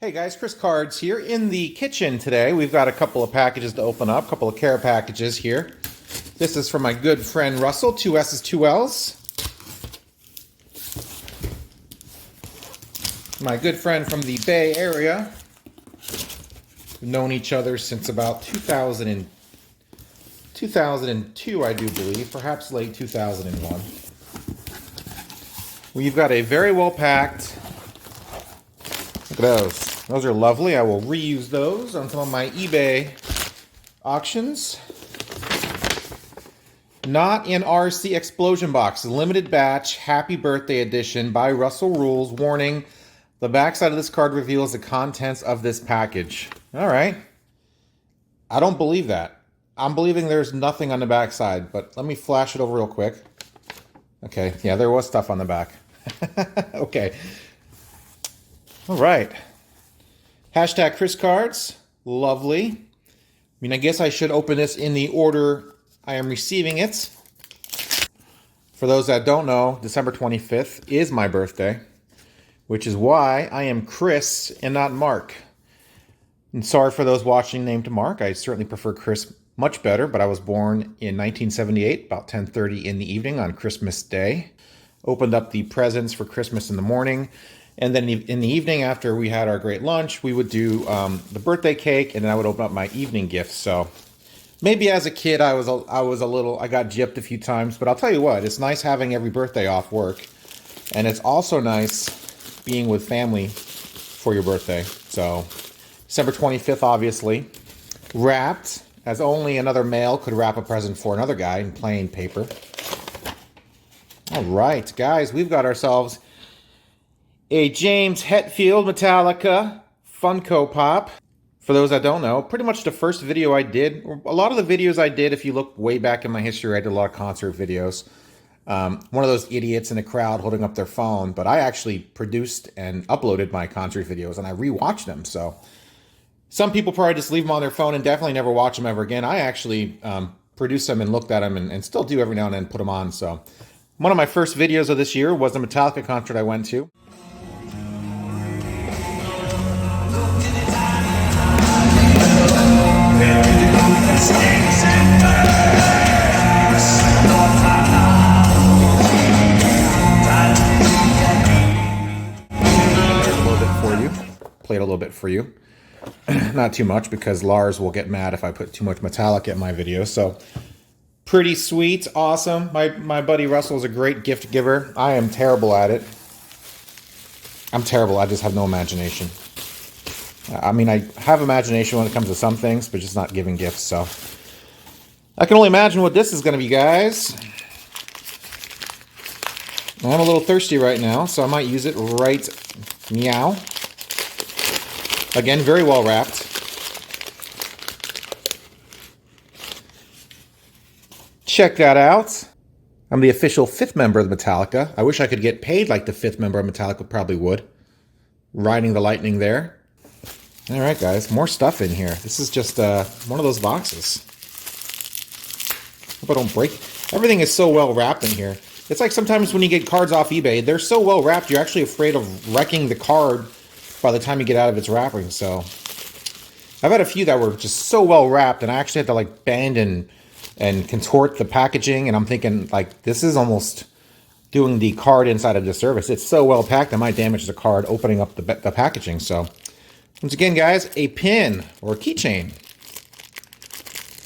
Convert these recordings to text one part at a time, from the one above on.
Hey guys, Chris Cards here in the kitchen today. We've got a couple of packages to open up, a couple of care packages here. This is from my good friend Russell, 2 S's, 2 L's. My good friend from the Bay Area. We've known each other since about 2002, I do believe, perhaps late 2001. We've got a very well packed, look at those. Those are lovely. I will reuse those on some of my eBay auctions. Not in RC Explosion Box. Limited batch. Happy Birthday Edition by Russell Rules. Warning, the backside of this card reveals the contents of this package. All right. I don't believe that. I'm believing there's nothing on the backside, but let me flash it over real quick. Okay, yeah, there was stuff on the back. Okay. All right. Hashtag Chris Cards. Lovely. I mean, I guess I should open this in the order I am receiving it. For those that don't know, December 25th is my birthday, which is why I am Chris and not Mark. And sorry for those watching named Mark. I certainly prefer Chris much better, but I was born in 1978, about 10:30 in the evening on Christmas Day. Opened up the presents for Christmas in the morning. And then in the evening, after we had our great lunch, we would do the birthday cake, and then I would open up my evening gifts. So maybe as a kid, I got gypped a few times. But I'll tell you what, it's nice having every birthday off work, and it's also nice being with family for your birthday. So December 25th, obviously, wrapped as only another male could wrap a present for another guy in plain paper. All right, guys, we've got ourselves a James Hetfield Metallica Funko Pop. For those that don't know, pretty much the first video I did, or a lot of the videos I did, if you look way back in my history, I did a lot of concert videos. One of those idiots in the crowd holding up their phone, but I actually produced and uploaded my concert videos, and I rewatched them. So some people probably just leave them on their phone and definitely never watch them ever again. I actually produced them and looked at them and still do every now and then put them on. So one of my first videos of this year was the Metallica concert I went to. Played a little bit for you. Not too much, because Lars will get mad if I put too much Metallica in my videos. So pretty sweet, awesome. My buddy Russell is a great gift giver. I am terrible at it. I'm terrible. I just have no imagination. I mean, I have imagination when it comes to some things, but just not giving gifts. So I can only imagine what this is going to be, guys. I'm a little thirsty right now, so I might use it right meow. Again, very well wrapped. Check that out. I'm the official 5th member of Metallica. I wish I could get paid like the 5th member of Metallica probably would. Riding the lightning there. All right, guys, more stuff in here. This is just one of those boxes. Hope I don't break. Everything is so well wrapped in here. It's like sometimes when you get cards off eBay, they're so well wrapped, you're actually afraid of wrecking the card by the time you get out of its wrapping. So I've had a few that were just so well wrapped, and I actually had to like bend and contort the packaging, and I'm thinking like this is almost doing the card inside of disservice. It's so well packed, I might damage the card opening up the packaging. So once again, guys, a pin or a keychain.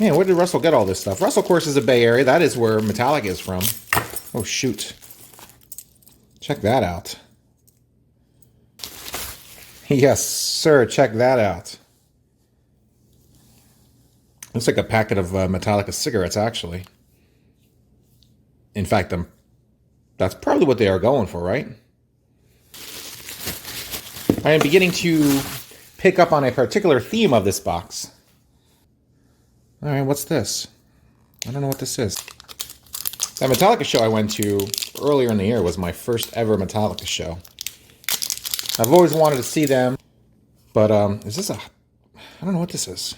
Man, where did Russell get all this stuff? Russell, of course, is a Bay Area. That is where Metallica is from. Oh, shoot. Check that out. Yes, sir. Check that out. Looks like a packet of Metallica cigarettes, actually. In fact, that's probably what they are going for, right? I am beginning to pick up on a particular theme of this box. All right, what's this? I don't know what this is. That Metallica show I went to earlier in the year was my first ever Metallica show. I've always wanted to see them, but is this I don't know what this is.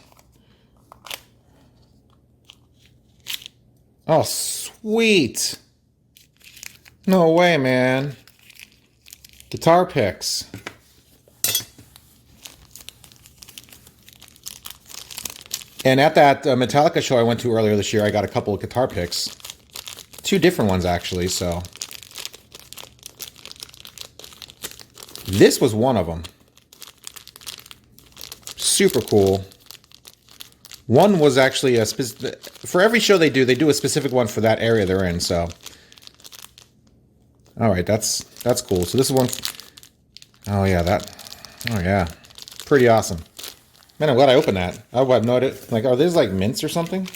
Oh, sweet. No way, man. Guitar picks. And at that Metallica show I went to earlier this year, I got a couple of guitar picks. 2 different ones, actually, so. This was one of them. Super cool. One was actually a specific, for every show they do a specific one for that area they're in, so. All right, that's cool. So this is one, oh yeah. Pretty awesome. Man, I'm glad I opened that. I would have noted, like, are these like mints or something?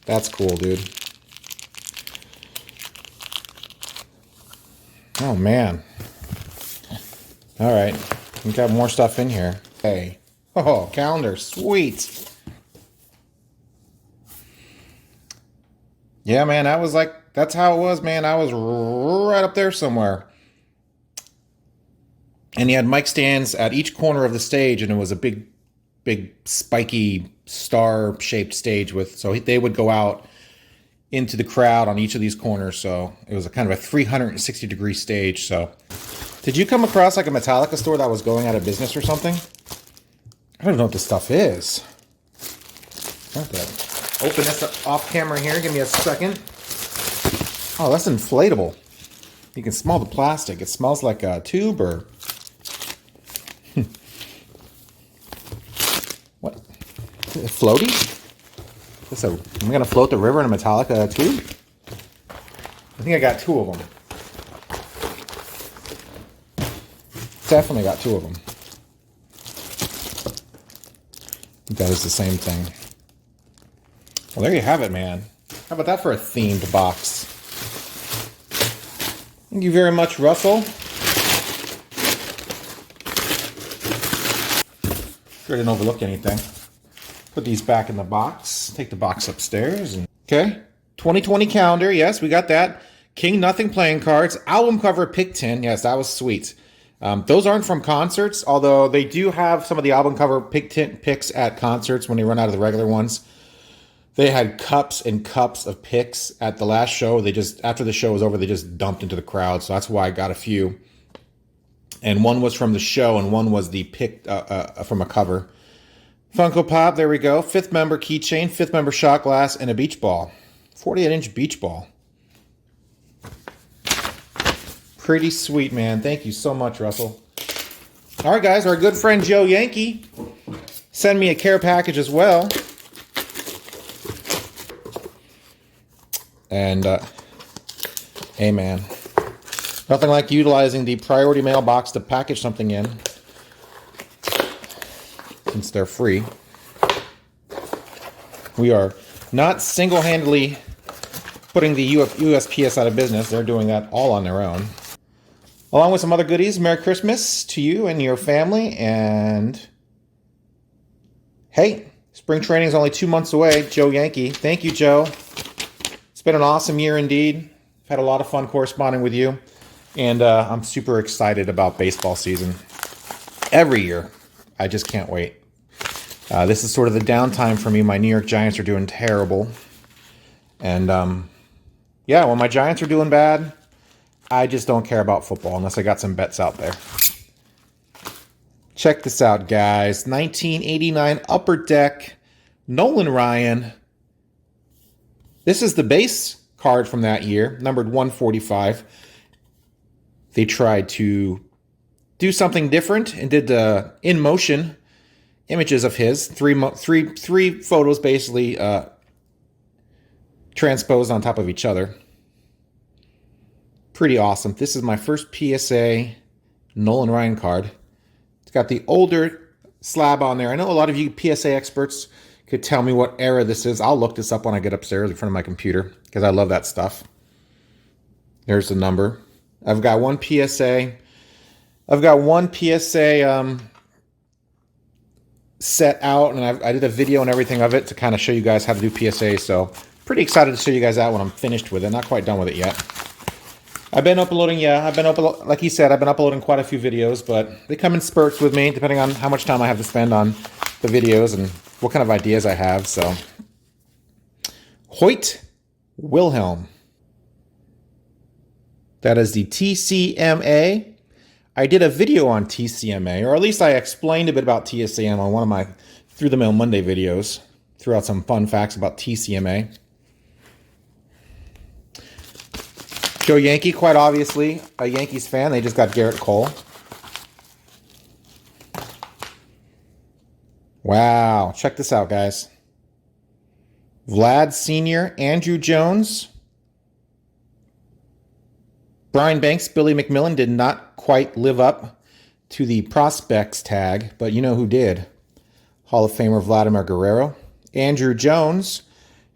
That's cool, dude. Oh, man. All right, we got more stuff in here. Hey, oh, calendar, sweet. Yeah, man, I was like, that's how it was, man. I was right up there somewhere. And he had mic stands at each corner of the stage, and it was a big, spiky, star-shaped stage with, so they would go out into the crowd on each of these corners, so it was a kind of a 360-degree stage, so. Did you come across like a Metallica store that was going out of business or something? I don't know what this stuff is. Okay. Open this up off camera here. Give me a second. Oh, that's inflatable. You can smell the plastic. It smells like a tube or... What? Floaty? I'm going to float the river in a Metallica tube? I think I got 2 of them. Definitely got 2 of them. That is the same thing. Well, there you have it, man. How about that for a themed box? Thank you very much, Russell. Sure didn't overlook anything. Put these back in the box. Take the box upstairs. Okay. 2020 calendar. Yes, we got that. King Nothing playing cards. Album cover pick 10. Yes, that was sweet. Those aren't from concerts, although they do have some of the album cover picks at concerts when they run out of the regular ones. They had cups and cups of picks at the last show. They just, after the show was over, they just dumped into the crowd. So that's why I got a few. And one was from the show, and one was the pick from a cover. Funko Pop, there we go. 5th member keychain, 5th member shot glass, and a beach ball. 48-inch beach ball. Pretty sweet, man. Thank you so much, Russell. All right, guys, our good friend Joe Yankee sent me a care package as well. And, hey, man, nothing like utilizing the priority mailbox to package something in, since they're free. We are not single-handedly putting the USPS out of business. They're doing that all on their own. Along with some other goodies, Merry Christmas to you and your family. And, hey, spring training is only 2 months away. Joe Yankee. Thank you, Joe. It's been an awesome year indeed. I've had a lot of fun corresponding with you. And I'm super excited about baseball season. Every year. I just can't wait. This is sort of the downtime for me. My New York Giants are doing terrible. And, yeah, when my Giants are doing bad, I just don't care about football unless I got some bets out there. Check this out, guys. 1989 Upper Deck, Nolan Ryan. This is the base card from that year, numbered 145. They tried to do something different and did the in-motion images of his. Three photos basically transposed on top of each other. Pretty awesome. This is my first PSA Nolan Ryan card. It's got the older slab on there. I know a lot of you PSA experts could tell me what era this is. I'll look this up when I get upstairs in front of my computer because I love that stuff. There's the number. I've got one PSA. I've got one PSA set out, and I did a video and everything of it to kind of show you guys how to do PSA. So pretty excited to show you guys that when I'm finished with it. Not quite done with it yet. I've been uploading, like he said, I've been uploading quite a few videos, but they come in spurts with me, depending on how much time I have to spend on the videos and what kind of ideas I have. So, Hoyt Wilhelm. That is the TCMA. I did a video on TCMA, or at least I explained a bit about TCM on one of my Through the Mail Monday videos. threw out some fun facts about TCMA. Joe Yankee, quite obviously a Yankees fan. They just got Garrett Cole. Wow, check this out, guys. Vlad Sr., Andrew Jones, Brian Banks, Billy McMillan did not quite live up to the prospects tag, but you know who did. Hall of Famer Vladimir Guerrero. Andrew Jones,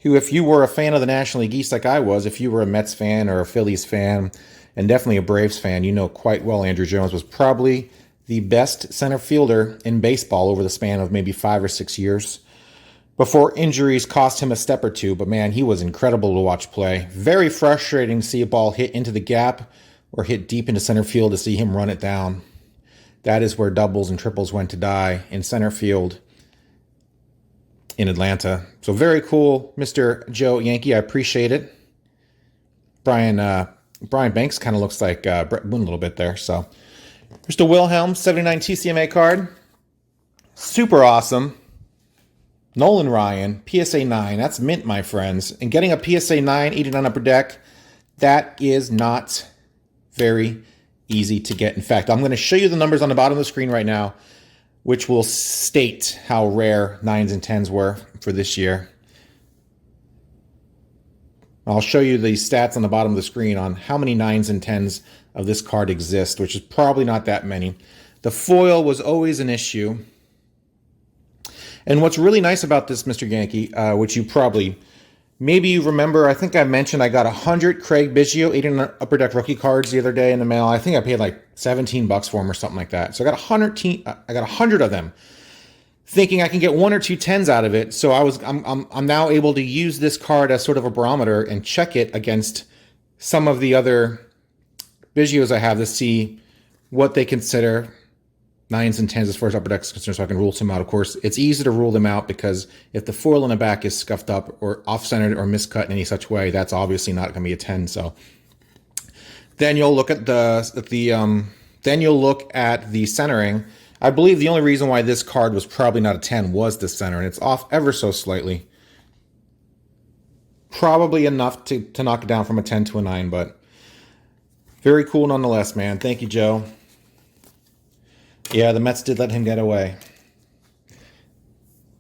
who, if you were a fan of the National League East like I was, if you were a Mets fan or a Phillies fan, and definitely a Braves fan, you know quite well Andrew Jones was probably the best center fielder in baseball over the span of maybe 5 or 6 years. Before injuries cost him a step or two, but man, he was incredible to watch play. Very frustrating to see a ball hit into the gap or hit deep into center field to see him run it down. That is where doubles and triples went to die, in center field in Atlanta. So very cool, Mr. Joe Yankee. I appreciate it. Brian Banks kind of looks like Brett Boone a little bit there. So Mr. Wilhelm, 79 TCMA card. Super awesome. Nolan Ryan, PSA 9. That's mint, my friends. And getting a PSA 9, 89 upper deck, that is not very easy to get. In fact, I'm going to show you the numbers on the bottom of the screen right now, which will state how rare 9s and 10s were for this year. I'll show you the stats on the bottom of the screen on how many 9s and 10s of this card exist, which is probably not that many. The foil was always an issue. And what's really nice about this, Mr. Yankee, which you probably, maybe you remember, I think I mentioned I got 100 Craig Biggio 89 upper deck rookie cards the other day in the mail. I think I paid like $17 for them or something like that. So I got 100 of them, thinking I can get 1 or 2 10s out of it. So I'm now able to use this card as sort of a barometer and check it against some of the other Biggios I have to see what they consider 9s and 10s as far as upper deck is concerned, so I can rule some out. Of course, it's easy to rule them out because if the foil in the back is scuffed up or off-centered or miscut in any such way, that's obviously not going to be a 10. So then you'll look at the centering. I believe the only reason why this card was probably not a 10 was the center, and it's off ever so slightly. Probably enough to knock it down from a 10 to a 9, but very cool nonetheless, man. Thank you, Joe. Yeah, the Mets did let him get away.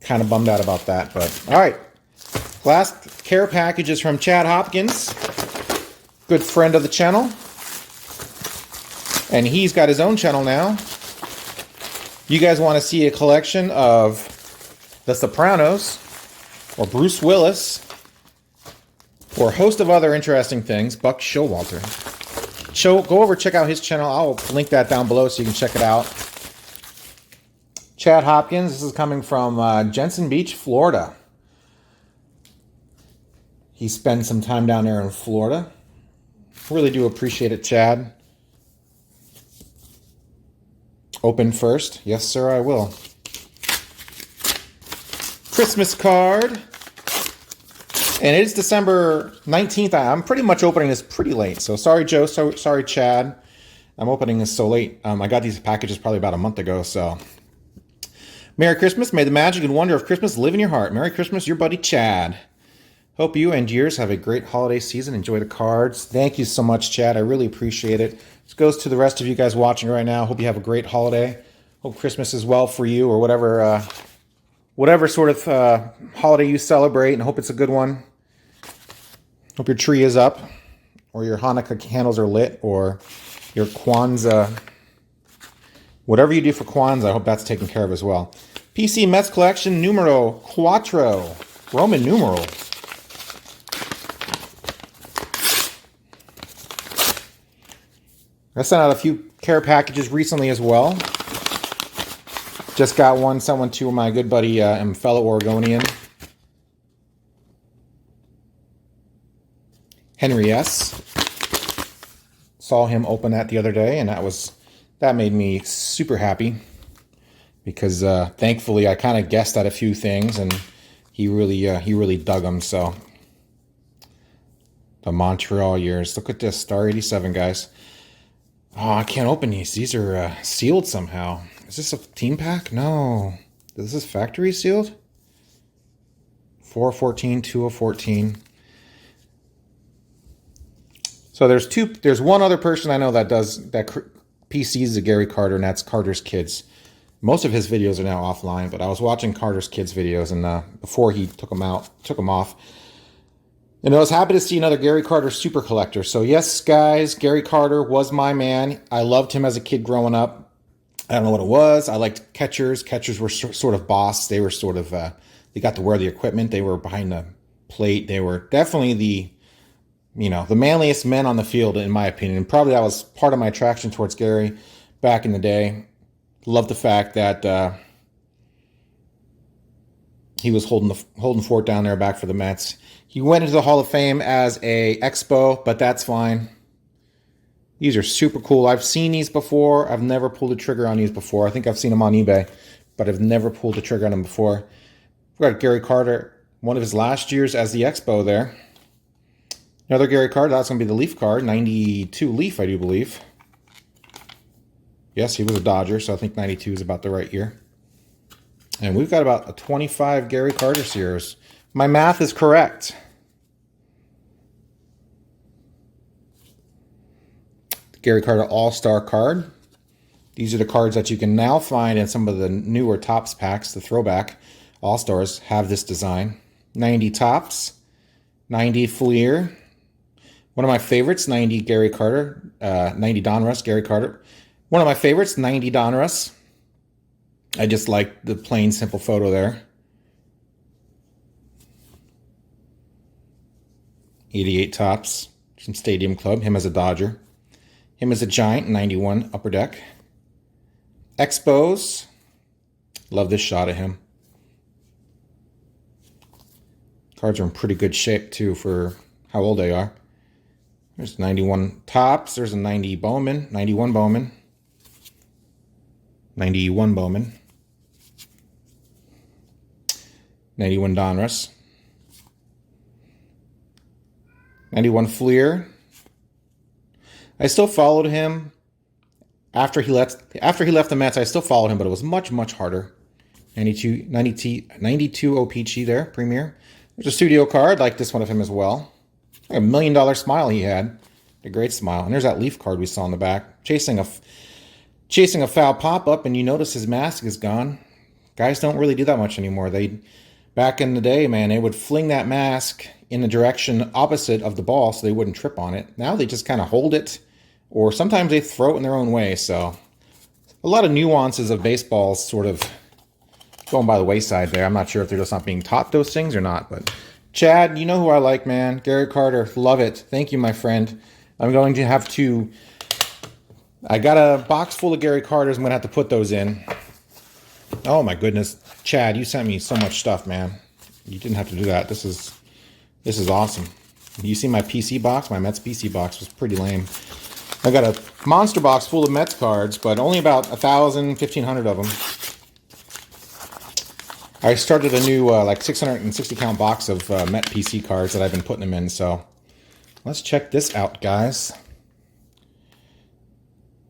Kind of bummed out about that, but all right. Last care package is from Chad Hopkins, good friend of the channel. And he's got his own channel now. You guys want to see a collection of The Sopranos or Bruce Willis or a host of other interesting things, Buck Showalter. Go over, check out his channel. I'll link that down below so you can check it out. Chad Hopkins, this is coming from Jensen Beach, Florida. He spent some time down there in Florida. Really do appreciate it, Chad. Open first. Yes, sir, I will. Christmas card. And it is December 19th. I'm pretty much opening this pretty late. So sorry, Joe. Sorry, Chad. I'm opening this so late. I got these packages probably about a month ago, so... Merry Christmas. May the magic and wonder of Christmas live in your heart. Merry Christmas, your buddy Chad. Hope you and yours have a great holiday season. Enjoy the cards. Thank you so much, Chad. I really appreciate it. This goes to the rest of you guys watching right now. Hope you have a great holiday. Hope Christmas is well for you, or whatever sort of holiday you celebrate, and hope it's a good one. Hope your tree is up, or your Hanukkah candles are lit, or your Kwanzaa... Whatever you do for Kwanzaa, I hope that's taken care of as well. PC Mets Collection Numero Quattro. Roman numerals. I sent out a few care packages recently as well. Just got one, sent one to my good buddy and fellow Oregonian, Henry S. Saw him open that the other day, and that made me super happy because thankfully I kind of guessed at a few things, and he really dug them. So the Montreal years. Look at this, Star 87, guys. Oh, I can't open these. These are sealed somehow. Is this a team pack? No. This is factory sealed? 4/14, 2/14. So there's one other person I know that does that PCs the Gary Carter, and that's Carter's Kids. Most of his videos are now offline, but I was watching Carter's Kids videos, and before he took them off, and I was happy to see another Gary Carter super collector. So yes, guys, Gary Carter was my man. I loved him as a kid growing up. I don't know what it was. I liked catchers. Catchers were sort of boss. They were sort of, they got to wear the equipment. They were behind the plate. They were definitely the manliest men on the field, in my opinion. And probably that was part of my attraction towards Gary back in the day. Loved the fact that he was holding fort down there back for the Mets. He went into the Hall of Fame as a Expo, but that's fine. These are super cool. I've seen these before. I've never pulled the trigger on these before. I think I've seen them on eBay, but I've never pulled the trigger on them before. We've got Gary Carter, one of his last years as the Expo there. Another Gary Carter, that's going to be the Leaf card. 92 Leaf, I do believe. Yes, he was a Dodger, so I think 92 is about the right year. And we've got about a 25 Gary Carter series. My math is correct. Gary Carter All-Star card. These are the cards that you can now find in some of the newer Topps packs. The throwback All-Stars have this design. 90 Topps, 90 Fleer. One of my favorites, 90 Gary Carter, 90 Donruss, Gary Carter. One of my favorites, 90 Donruss. I just like the plain, simple photo there. 88 Topps from Stadium Club, him as a Dodger. Him as a Giant, 91 Upper Deck. Expos. Love this shot of him. Cards are in pretty good shape, too, for how old they are. There's 91 Topps. There's a 90 Bowman. 91 Bowman. 91 Bowman. 91 Donruss. 91 Fleer. I still followed him after he left the Mets. I still followed him, but it was much, much harder. 92 OPG there, Premier. There's a studio card like this one of him as well. Like $1 million smile he had. A great smile. And there's that Leaf card we saw in the back. Chasing a foul pop-up, and you notice his mask is gone. Guys don't really do that much anymore. Back in the day, man, they would fling that mask in the direction opposite of the ball so they wouldn't trip on it. Now they just kind of hold it, or sometimes they throw it in their own way. So a lot of nuances of baseball sort of going by the wayside there. I'm not sure if they're just not being taught those things or not. But Chad, you know who I like, man. Gary Carter, love it. Thank you, my friend. I'm going to have to... I got a box full of Gary Carters. I'm going to have to put those in. Oh, my goodness. Chad, you sent me so much stuff, man. You didn't have to do that. This is awesome. You see my PC box? My Mets PC box was pretty lame. I got a monster box full of Mets cards, but only about 1,000, 1,500 of them. I started a new like 660 count box of Met PC cards that I've been putting them in. So let's check this out, guys.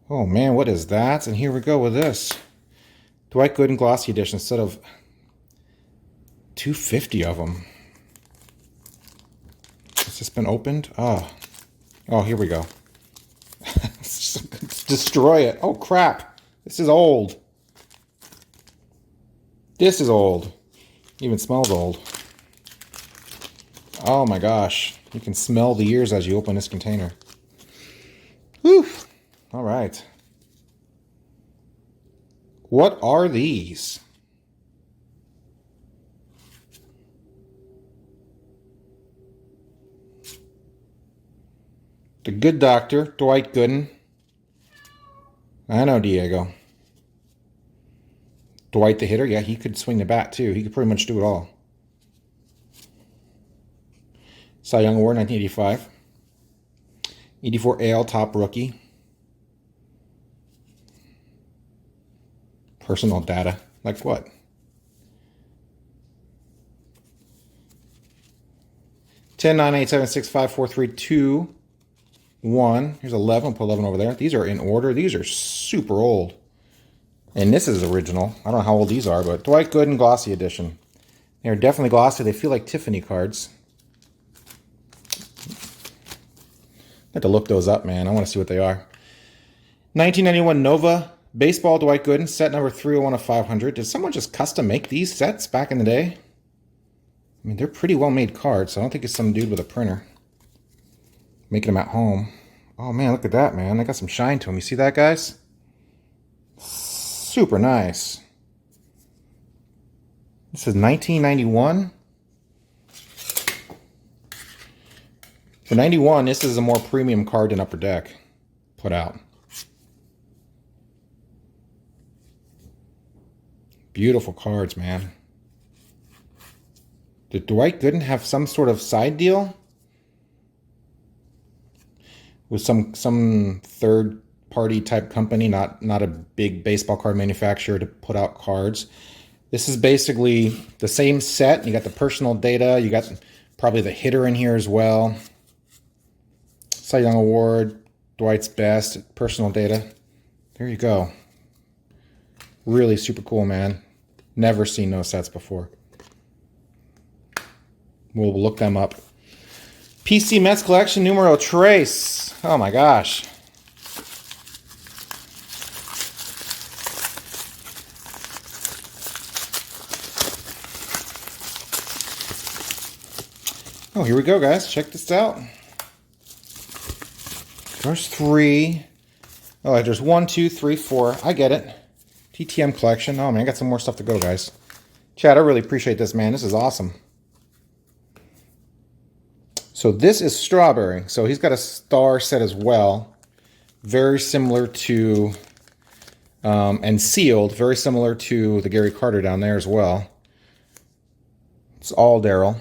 Oh man, what is that? And here we go with this. Dwight Gooden Glossy Edition instead of 250 of them. Has this been opened? Oh, here we go. Destroy it. Oh crap. This is old. This is old. Even smells old. Oh my gosh. You can smell the years as you open this container. Whew. All right. What are these? The Good Doctor, Dwight Gooden. I know, Diego. Dwight the hitter, yeah, he could swing the bat too. He could pretty much do it all. Cy Young Award, 1985. 84 AL top rookie. Personal data. Like what? Ten, 9, 8, 7, 6, 5, 4, 3, 2, 1. Here's 11. Put 11 over there. These are in order. These are super old. And this is original. I don't know how old these are, but Dwight Gooden Glossy Edition. They're definitely glossy. They feel like Tiffany cards. I have to look those up, man. I want to see what they are. 1991 Nova Baseball Dwight Gooden, set number 301 of 500. Did someone just custom make these sets back in the day? I mean, they're pretty well-made cards, so I don't think it's some dude with a printer making them at home. Oh, man, look at that, man. They got some shine to them. You see that, guys? Super nice. This is 1991. For 91, this is a more premium card than Upper Deck put out. Beautiful cards, man. Did Dwight Gooden have some sort of side deal with some third party type company, not a big baseball card manufacturer, to put out cards? This is basically the same set. You got the personal data. You got probably the hitter in here as well. Cy Young Award, Dwight's best, personal data. There you go. Really super cool, man. Never seen those sets before. We'll look them up. PC Mets Collection Numero Trace. Oh my gosh. Oh, here we go, guys. Check this out. There's 3. Oh, there's 1, 2, 3, 4. I get it. TTM collection. Oh, man, I got some more stuff to go, guys. Chad, I really appreciate this, man. This is awesome. So this is Strawberry. So he's got a star set as well. Very similar to, and sealed, very similar to the Gary Carter down there as well. It's all Daryl.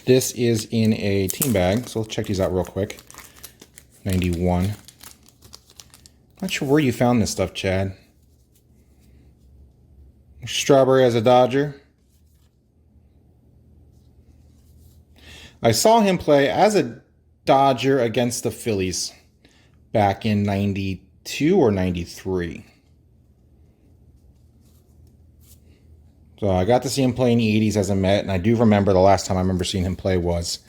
This is in a team bag, so let's check these out real quick. 91. Not sure where you found this stuff, Chad. Strawberry as a Dodger. I saw him play as a Dodger against the Phillies back in 92 or 93. So I got to see him play in the 80s as a Met, and I do remember the last time I remember seeing him play was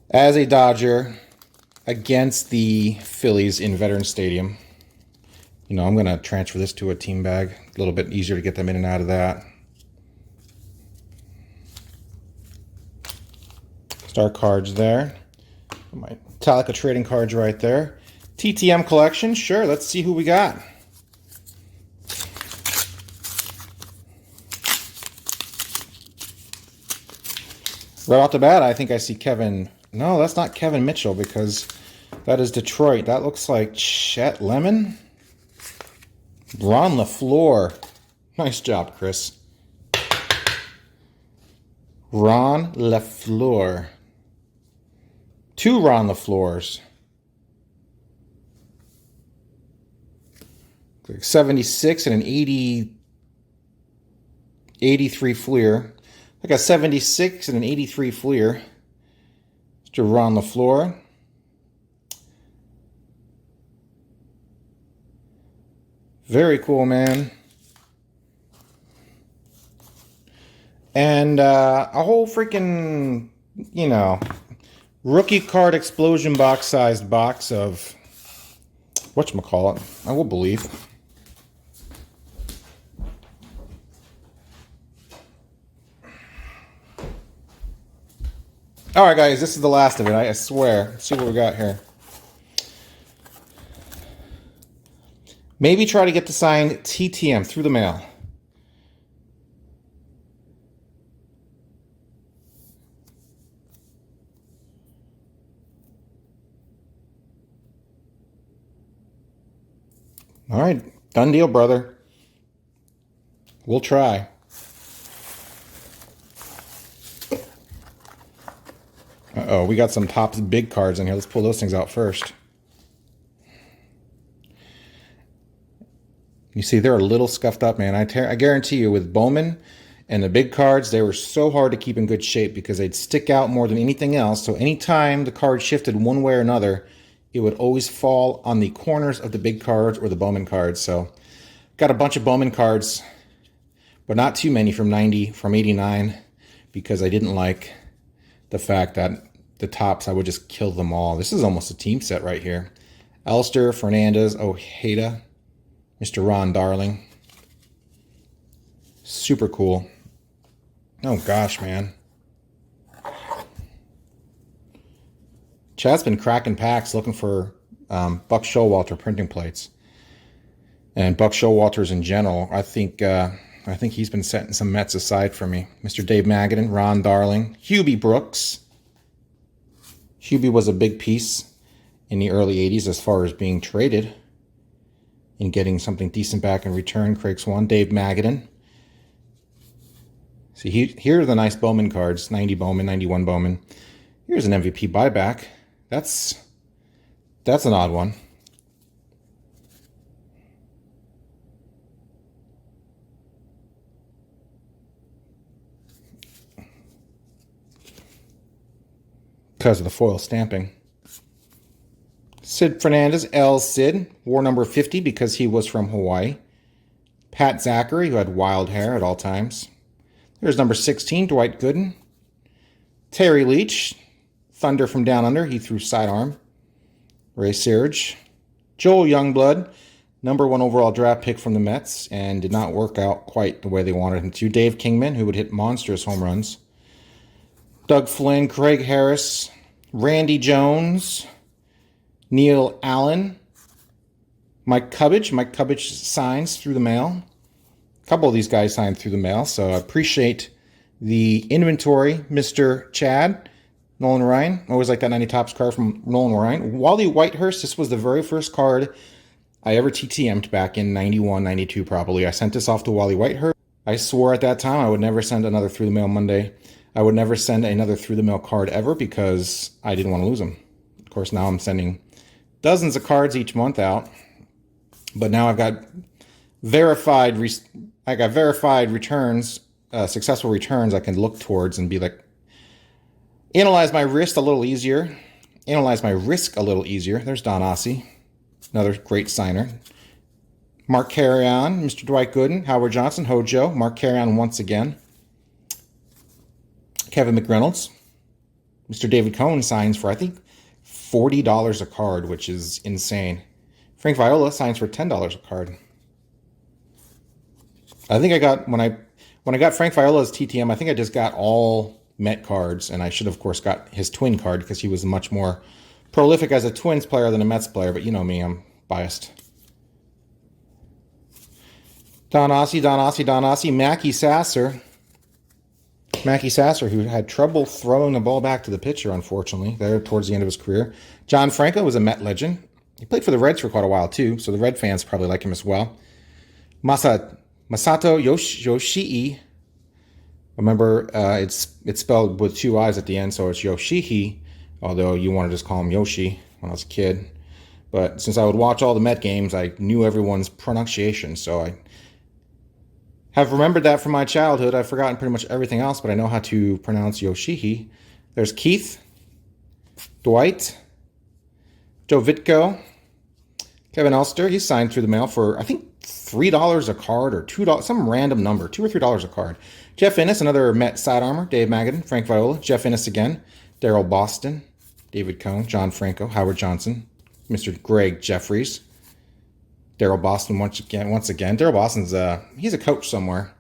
as a Dodger against the Phillies in Veterans Stadium. You know, I'm going to transfer this to a team bag. A little bit easier to get them in and out of that. Star cards there. My Metallica trading cards right there. TTM collection. Sure, let's see who we got. Right off the bat, I think I see Kevin. No, that's not Kevin Mitchell because that is Detroit. That looks like Chet Lemon. Ron LaFleur. Nice job, Chris. Ron LaFleur. 2 Ron LaFleurs. 76 and an 83 Fleer. I got 76 and an 83 Fleer. Mr. Ron LaFleur. Very cool, man. And a whole freaking, you know, rookie card explosion box sized box of whatchamacallit, I will believe. All right, guys, this is the last of it. I swear. Let's see what we got here. Maybe try to get the signed TTM through the mail. All right, done deal, brother. We'll try. Uh-oh, we got some Topps big cards in here. Let's pull those things out first. You see, they're a little scuffed up, man. I guarantee you with Bowman, And the big cards, they were so hard to keep in good shape because they'd stick out more than anything else. So anytime the card shifted one way or another, it would always fall on the corners of the big cards or the Bowman cards. So got a bunch of Bowman cards, but not too many from 89, because I didn't like the fact that the tops, I would just kill them all. This is almost a team set right here. Elster, Fernandez, Ojeda, Mr. Ron Darling. Super cool. Oh gosh, man. Chad's been cracking packs looking for Buck Showalter printing plates. And Buck Showalters in general, I think he's been setting some Mets aside for me. Mr. Dave Magadan, Ron Darling, Hubie Brooks. Hubie was a big piece in the early 80s as far as being traded and getting something decent back in return. Craig Swan, Dave Magadan. See, here are the nice Bowman cards. 90 Bowman, 91 Bowman. Here's an MVP buyback. That's an odd one. Because of the foil stamping. Sid Fernandez, L. Sid, wore number 50 because he was from Hawaii. Pat Zachary, who had wild hair at all times. There's number 16, Dwight Gooden. Terry Leach, Thunder from Down Under, he threw sidearm. Ray Searage. Joel Youngblood, number 1 overall draft pick from the Mets, and did not work out quite the way they wanted him to. Dave Kingman, who would hit monstrous home runs. Doug Flynn, Craig Harris, Randy Jones, Neil Allen, Mike Cubbage. Mike Cubbage signs through the mail. A couple of these guys signed through the mail, so I appreciate the inventory, Mr. Chad. Nolan Ryan, always like that 90 Topps card from Nolan Ryan. Wally Whitehurst, this was the very first card I ever TTM'd back in 91, 92 probably. I sent this off to Wally Whitehurst. I swore at that time I would never send another through the mail Monday. I would never send another through the mail card ever because I didn't want to lose them. Of course, now I'm sending dozens of cards each month out, but now I've got verified returns, successful returns I can look towards and be like, analyze my risk a little easier. There's Don Ossie, another great signer. Mark Carrion, Mr. Dwight Gooden, Howard Johnson, Hojo, Mark Carrion once again. Kevin McReynolds. Mr. David Cohn signs for, I think, $40 a card, which is insane. Frank Viola signs for $10 a card. I think I got, when I got Frank Viola's TTM, I think I just got all Met cards, and I should have, of course, got his Twin card because he was much more prolific as a Twins player than a Mets player, but you know me, I'm biased. Don Ossie, Mackie Sasser, who had trouble throwing the ball back to the pitcher, unfortunately, there towards the end of his career. John Franco was a Met legend. He played for the Reds for quite a while, too, so the Red fans probably like him as well. Masato Yoshii. Remember, it's spelled with 2 I's at the end, so it's Yoshii, although you want to just call him Yoshi when I was a kid. But since I would watch all the Met games, I knew everyone's pronunciation, so I have remembered that from my childhood. I've forgotten pretty much everything else, but I know how to pronounce Yoshii. There's Keith, Dwight, Joe Vitko, Kevin Elster. He signed through the mail for, I think, $3 a card or $2, some random number, $2 or $3 a card. Jeff Innes, another Met side armor. Dave Magadan, Frank Viola, Jeff Innes again, Daryl Boston, David Cohn, John Franco, Howard Johnson, Mr. Greg Jeffries, Daryl Boston once again. Daryl Boston's he's a coach somewhere.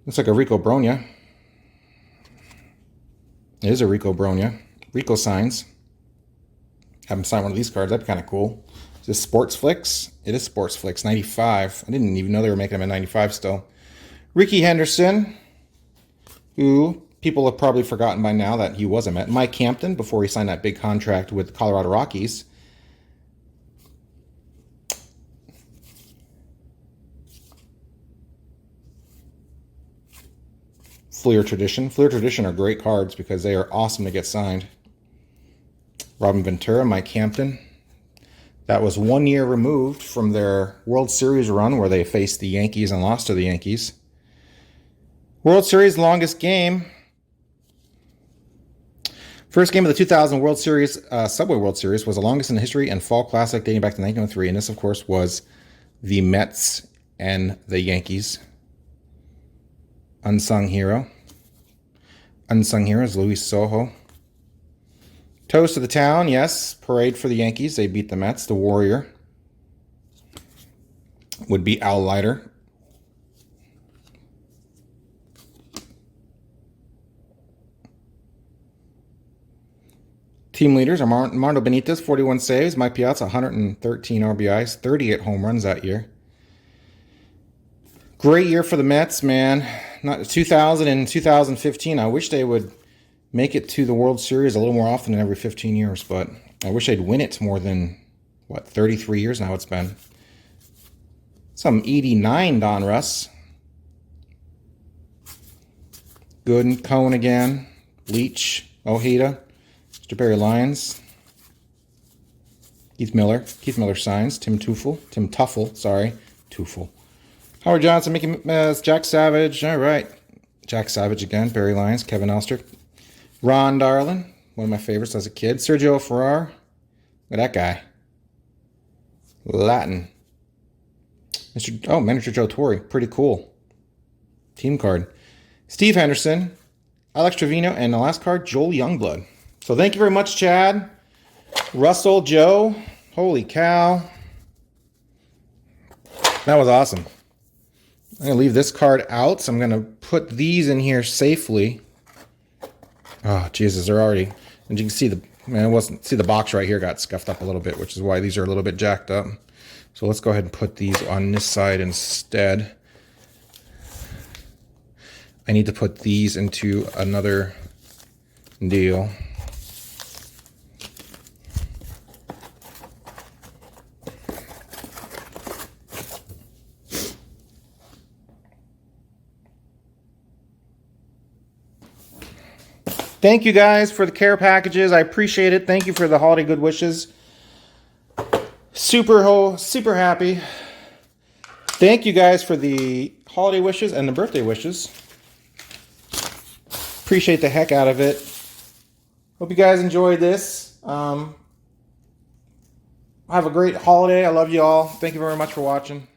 Looks like a Rico Bronya. It is a Rico Bronya. Rico signs. Have him sign one of these cards. That'd be kind of cool. Is this Sports Flicks? It is Sports Flicks, 95. I didn't even know they were making them at 95 still. Ricky Henderson, who people have probably forgotten by now that he was a Met. Mike Hampton, before he signed that big contract with the Colorado Rockies. Fleer Tradition. Fleer Tradition are great cards because they are awesome to get signed. Robin Ventura, Mike Hampton. That was 1 year removed from their World Series run where they faced the Yankees and lost to the Yankees. World Series longest game. First game of the 2000 World Series, Subway World Series, was the longest in history and fall classic dating back to 1903. And this, of course, was the Mets and the Yankees. Unsung hero. Unsung heroes, Luis Sojo. Toast to the town, yes. Parade for the Yankees. They beat the Mets. The Warrior would be Al Leiter. Team leaders are Armando Benitez, 41 saves. Mike Piazza, 113 RBIs, 38 home runs that year. Great year for the Mets, man. Not 2000 and 2015. I wish they would make it to the World Series a little more often than every 15 years, but I wish they'd win it more than, 33 years now it's been. Some 89 Don Russ. Good, Cohen again. Leach, Ojeda. Mr. Barry Lyons, Keith Miller signs, Tim Tuffle, Howard Johnson, Mickey Jack Savage, all right. Jack Savage again, Barry Lyons, Kevin Elster, Ron Darlin, one of my favorites as a kid, Sergio Ferrar, look at that guy, Latin, Manager Joe Torre, pretty cool, team card, Steve Henderson, Alex Trevino, and the last card, Joel Youngblood. So thank you very much, Chad. Russell, Joe. Holy cow. That was awesome. I'm going to leave this card out, so I'm going to put these in here safely. Oh, Jesus, they're already... And you can see the box right here got scuffed up a little bit, which is why these are a little bit jacked up. So let's go ahead and put these on this side instead. I need to put these into another deal. Thank you guys for the care packages. I appreciate it. Thank you for the holiday good wishes. Super happy. Thank you guys for the holiday wishes and the birthday wishes. Appreciate the heck out of it. Hope you guys enjoyed this. Have a great holiday. I love you all. Thank you very much for watching.